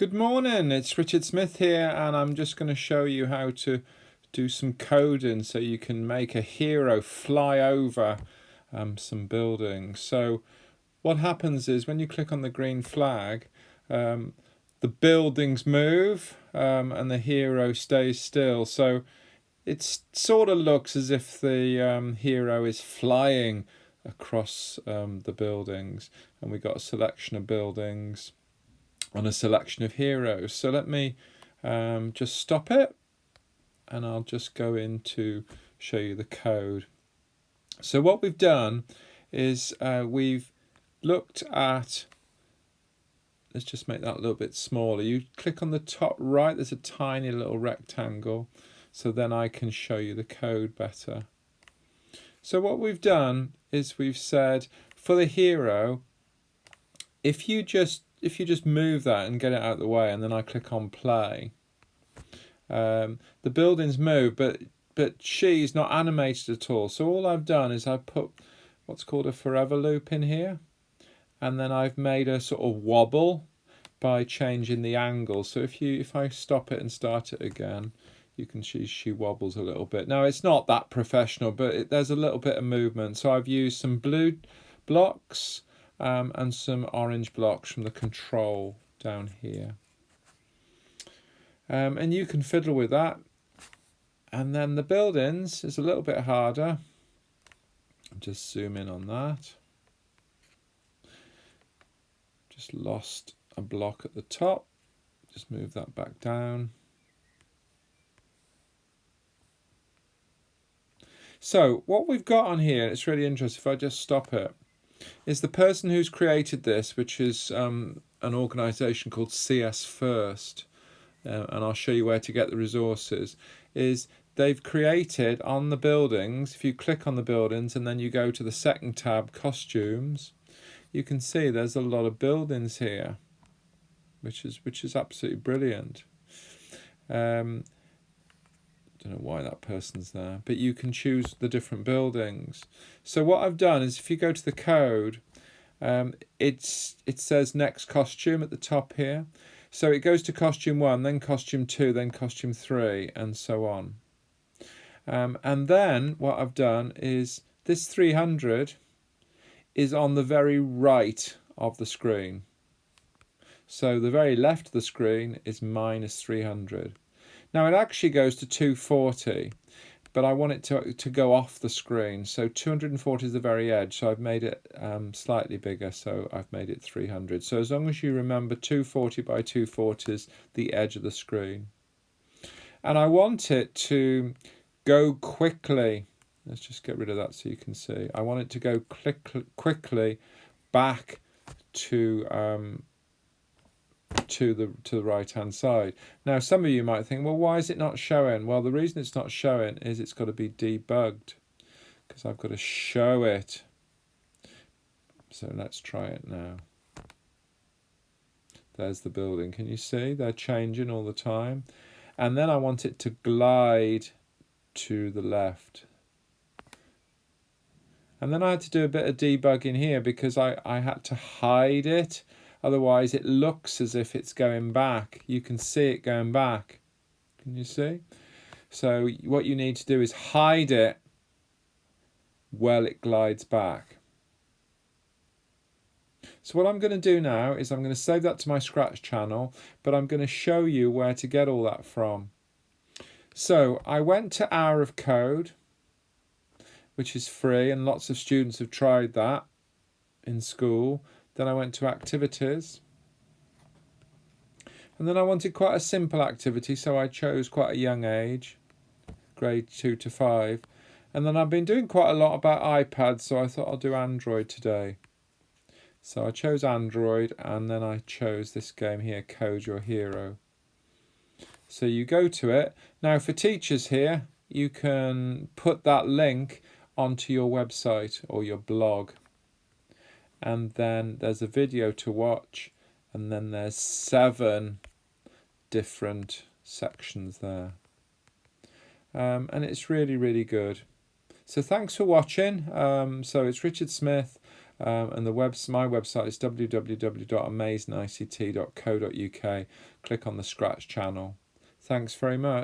Good morning, it's Richard Smith here, and I'm just going to show you how to do some coding so you can make a hero fly over some buildings. So what happens is when you click on the green flag, the buildings move and the hero stays still. So it sort of looks as if the hero is flying across the buildings, and we got a selection of buildings on a selection of heroes. So let me just stop it, and I'll just go in to show you the code. So what we've done is we've looked at, let's just make that a little bit smaller. You click on the top right, there's a tiny little rectangle, so then I can show you the code better. So what we've done is we've said for the hero, if you just move that and get it out of the way, and then I click on play, the buildings move, but she's not animated at all. So all I've done is I've put what's called a forever loop in here, and then I've made a sort of wobble by changing the angle. So if I stop it and start it again, you can see she wobbles a little bit. Now it's not that professional, but there's a little bit of movement. So I've used some blue blocks and some orange blocks from the control down here. And you can fiddle with that. And then the buildings is a little bit harder. Just zoom in on that. Just lost a block at the top. Just move that back down. So what we've got on here, it's really interesting, if I just stop it, is the person who's created this, which is an organisation called CS First, and I'll show you where to get the resources, is they've created on the buildings, if you click on the buildings and then you go to the second tab, costumes, you can see there's a lot of buildings here, which is absolutely brilliant. Don't know why that person's there, but you can choose the different buildings. So what I've done is if you go to the code, it says next costume at the top here. So it goes to costume 1, then costume 2, then costume 3, and so on. And then what I've done is this 300 is on the very right of the screen. So the very left of the screen is minus 300. Now it actually goes to 240, but I want it to go off the screen. So 240 is the very edge, so I've made it slightly bigger, so I've made it 300. So as long as you remember 240 by 240 is the edge of the screen. And I want it to go quickly. Let's just get rid of that so you can see. I want it to go quickly back to the right hand side. Now some of you might think, well, why is it not showing? Well, the reason it's not showing is it's got to be debugged, because I've got to show it. So let's try it now. There's the building. Can you see they're changing all the time? And then I want it to glide to the left. And then I had to do a bit of debugging here because I had to hide it. Otherwise it looks as if it's going back. You can see it going back. Can you see? So what you need to do is hide it while it glides back. So what I'm going to do now is I'm going to save that to my Scratch channel, but I'm going to show you where to get all that from. So I went to Hour of Code, which is free, and lots of students have tried that in school. Then I went to activities, and then I wanted quite a simple activity, so I chose quite a young age, grade 2 to 5. And then I've been doing quite a lot about iPads, so I thought I'll do Android today. So I chose Android, and then I chose this game here, Code Your Hero. So you go to it. Now for teachers here, you can put that link onto your website or your blog. And then there's a video to watch, and then there's 7 different sections there. And it's really, really good. So thanks for watching. So it's Richard Smith, and my website is www.amazingict.co.uk. Click on the Scratch channel. Thanks very much.